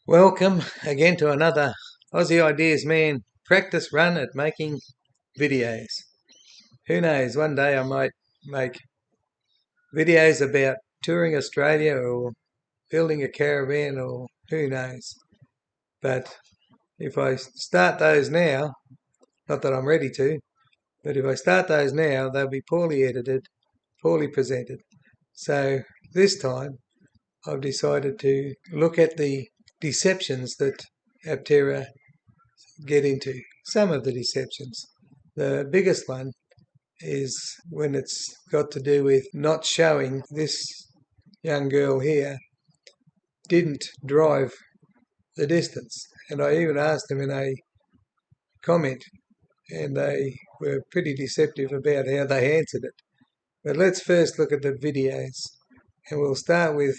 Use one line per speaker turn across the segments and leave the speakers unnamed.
Welcome again to another Aussie Ideas Man practice run at making videos. Who knows, one day I might make videos about touring Australia or building a caravan, or who knows. But if I start those now, not that I'm ready to, but if I start those now, they'll be poorly edited, poorly presented. So this time I've decided to look at the deceptions that Aptera get into, some of the deceptions. The biggest one is when it's got to do with not showing this young girl here didn't drive the distance. And I even asked them in a comment, and they were pretty deceptive about how they answered it. But let's first look at the videos, and we'll start with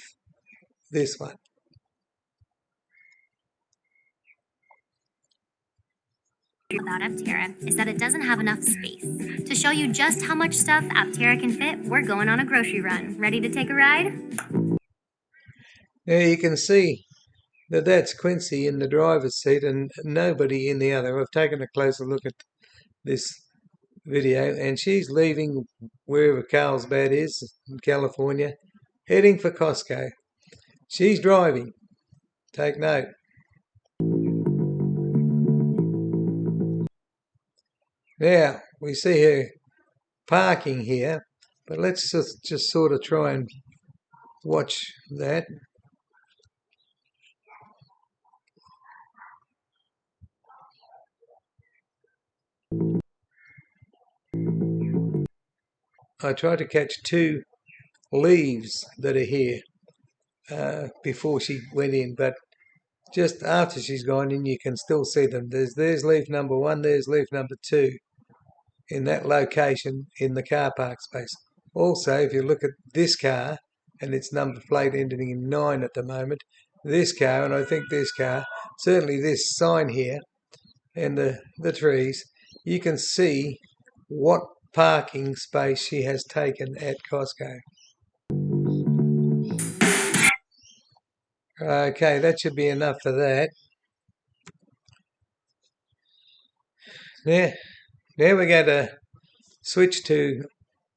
this one.
About Aptera is that it doesn't have enough space. To show you just how much stuff Aptera can fit, we're going on a grocery run. Ready to take a ride?
Now you can see that that's Quincy in the driver's seat and nobody in the other. I've taken a closer look at this video, and she's leaving wherever Carlsbad is in California, heading for Costco. She's driving. Take note. Now, we see her parking here, but let's just sort of try and watch that. I tried to catch two leaves that are here before she went in, but just after she's gone in, you can still see them. There's leaf number 1, there's leaf number 2 in that location in the car park space. Also, if you look at this car, and its number plate ending in 9 at the moment, this car, and I think this car, certainly this sign here, and the trees, you can see what parking space she has taken at Costco. Okay, that should be enough for that. Now we're going to switch to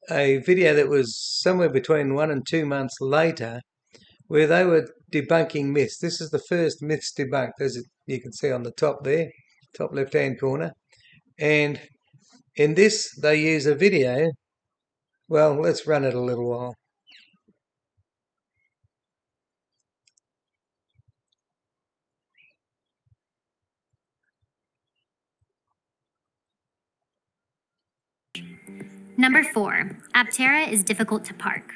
a video that was somewhere between 1 and 2 months later, where they were debunking myths. This is the first myths debunked, as you can see on the top there, top left-hand corner. And in this, they use a video. Well, let's run it a little while.
Number 4, Aptera is difficult to park.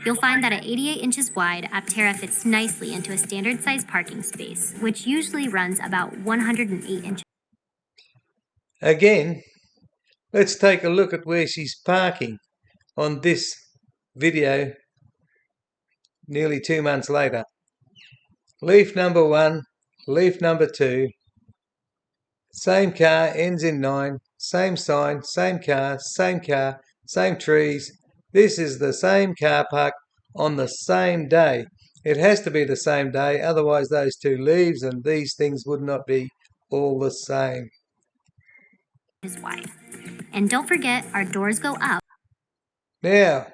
You'll find that at 88 inches wide, Aptera fits nicely into a standard size parking space, which usually runs about 108 inches.
Again, let's take a look at where she's parking on this video nearly 2 months later. Leaf number 1, leaf number 2, same car, ends in 9, same sign, same car, same trees. This is the same car park on the same day. It has to be the same day, otherwise those two leaves and these things would not be all the same.
Is wide. And don't forget, our doors go up.
Now,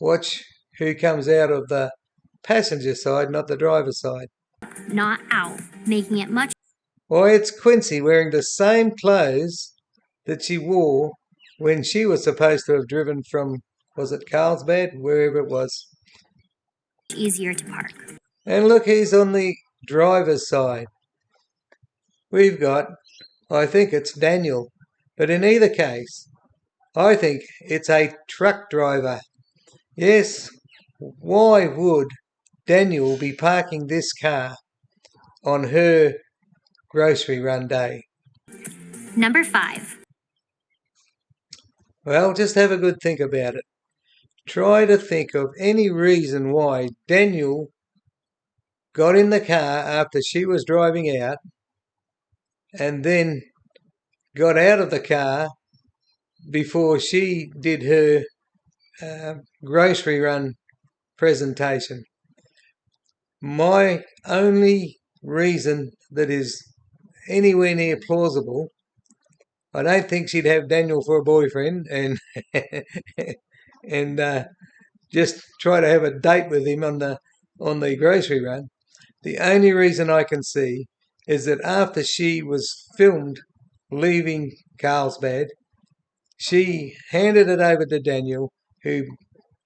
watch who comes out of the passenger side, not the driver's side.
Not out, making it much.
Why, it's Quincy wearing the same clothes that she wore when she was supposed to have driven from, was it Carlsbad? Wherever it was.
Easier to park.
And look, he's on the driver's side. We've got, I think it's Daniel, but in either case, I think it's a truck driver. Yes, why would Daniel be parking this car on her grocery run day?
Number 5.
Well, just have a good think about it. Try to think of any reason why Daniel got in the car after she was driving out and then got out of the car before she did her grocery run presentation. My only reason that is anywhere near plausible. I don't think she'd have Daniel for a boyfriend and and just try to have a date with him on the grocery run. The only reason I can see is that after she was filmed leaving Carlsbad, she handed it over to Daniel, who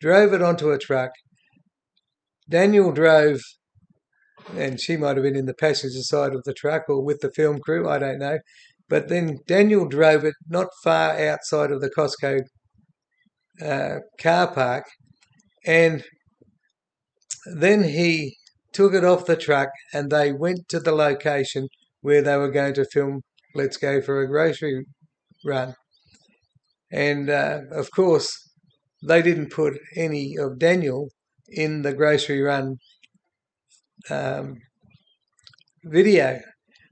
drove it onto a truck. Daniel drove, and she might have been in the passenger side of the truck or with the film crew, I don't know. But then Daniel drove it not far outside of the Costco car park, and then he took it off the truck and they went to the location where they were going to film Let's Go for a Grocery Run. And of course, they didn't put any of Daniel in the grocery run video.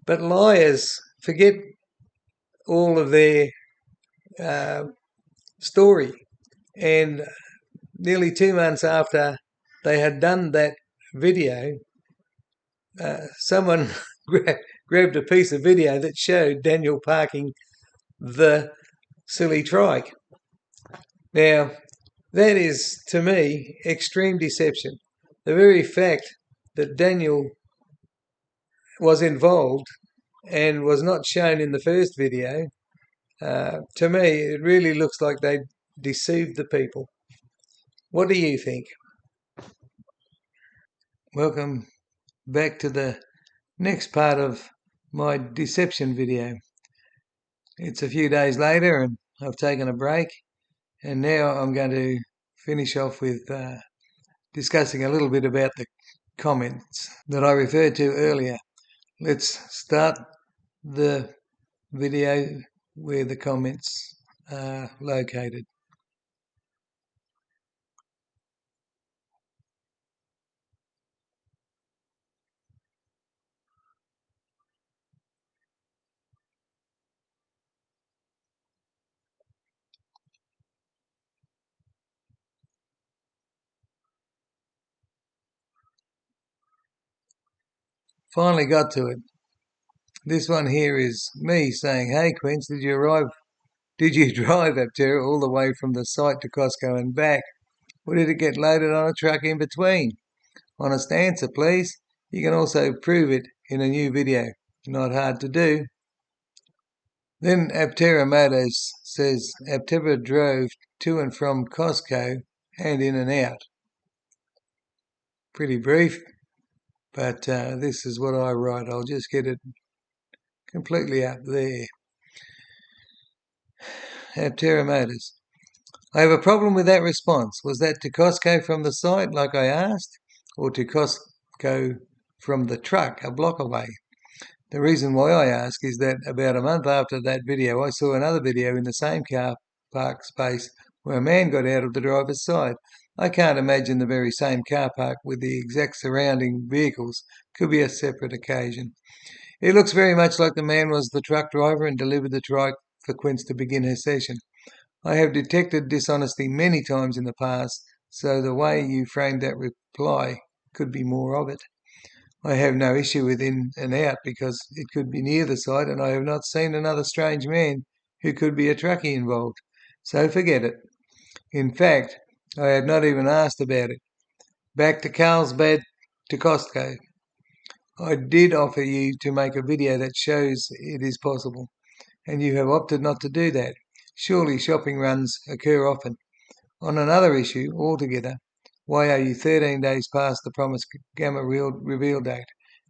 But liars forget all of their story. And nearly 2 months after they had done that video, someone grabbed a piece of video that showed Daniel parking the silly trike. Now, that is, to me, extreme deception. The very fact that Daniel was involved and was not shown in the first video, to me, it really looks like they deceived the people. What do you think? Welcome back to the next part of my deception video. It's a few days later and I've taken a break, and now I'm going to finish off with discussing a little bit about the comments that I referred to earlier. Let's start the video where the comments are located. Finally got to it. This one here is me saying, "Hey Quince, did you drive Aptera all the way from the site to Costco and back? Or did it get loaded on a truck in between? Honest answer, please. You can also prove it in a new video. Not hard to do." Then Aptera Motors says Aptera drove to and from Costco and in and out. Pretty brief, but this is what I write. I'll just get it completely up there. Aptera Motors. I have a problem with that response. Was that to Costco from the site, like I asked, or to Costco from the truck a block away? The reason why I ask is that about a month after that video, I saw another video in the same car park space where a man got out of the driver's side. I can't imagine the very same car park with the exact surrounding vehicles. Could be a separate occasion. It looks very much like the man was the truck driver and delivered the trike for Quince to begin her session. I have detected dishonesty many times in the past, so the way you framed that reply could be more of it. I have no issue with in and out because it could be near the site, and I have not seen another strange man who could be a truckie involved. So forget it. In fact, I had not even asked about it. Back to Carlsbad to Costco. I did offer you to make a video that shows it is possible, and you have opted not to do that. Surely shopping runs occur often. On another issue altogether, why are you 13 days past the promised gamma reveal date?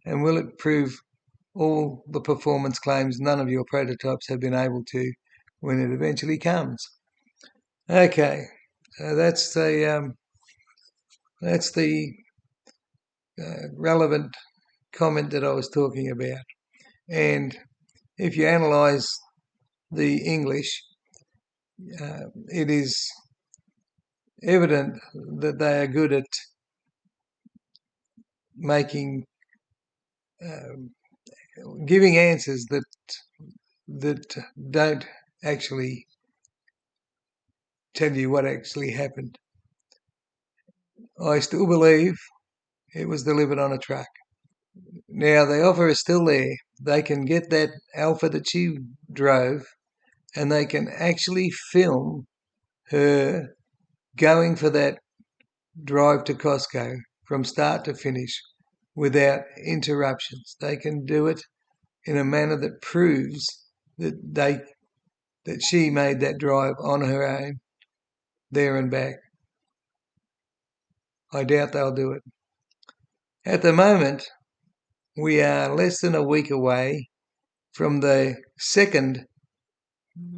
And will it prove all the performance claims none of your prototypes have been able to when it eventually comes? Okay, that's the relevant comment that I was talking about. And if you analyse the English, it is evident that they are good at making giving answers that don't actually tell you what actually happened. I still believe it was delivered on a truck. Now, the offer is still there. They can get that Alpha that she drove and they can actually film her going for that drive to Costco from start to finish without interruptions. They can do it in a manner that proves that she made that drive on her own, there and back. I doubt they'll do it. At the moment, we are less than a week away from the second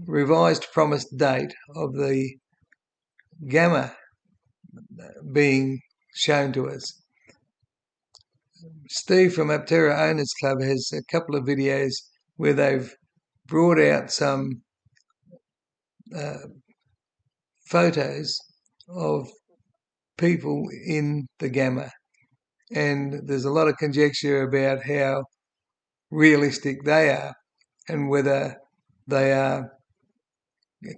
revised promised date of the Gamma being shown to us. Steve from Aptera Owners Club has a couple of videos where they've brought out some photos of people in the Gamma, and there's a lot of conjecture about how realistic they are and whether they are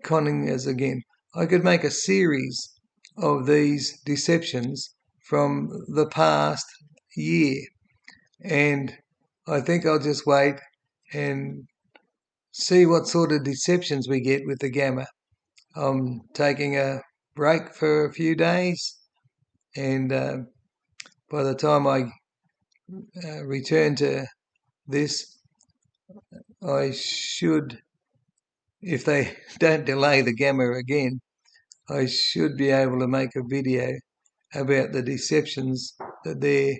conning us again. I could make a series of these deceptions from the past year, and I think I'll just wait and see what sort of deceptions we get with the Gamma. I'm taking a break for a few days, and by the time I return to this, I should, if they don't delay the Gamma again, I should be able to make a video about the deceptions that they're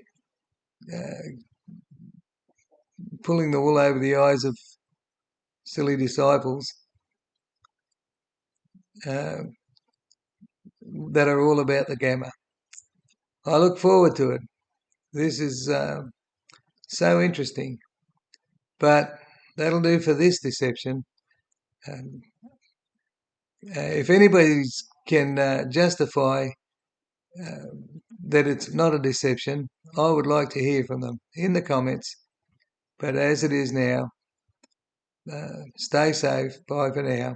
pulling the wool over the eyes of silly disciples that are all about the Gamma. I look forward to it. This is so interesting. But that'll do for this deception. If anybody can justify that it's not a deception, I would like to hear from them in the comments. But as it is now, stay safe. Bye for now.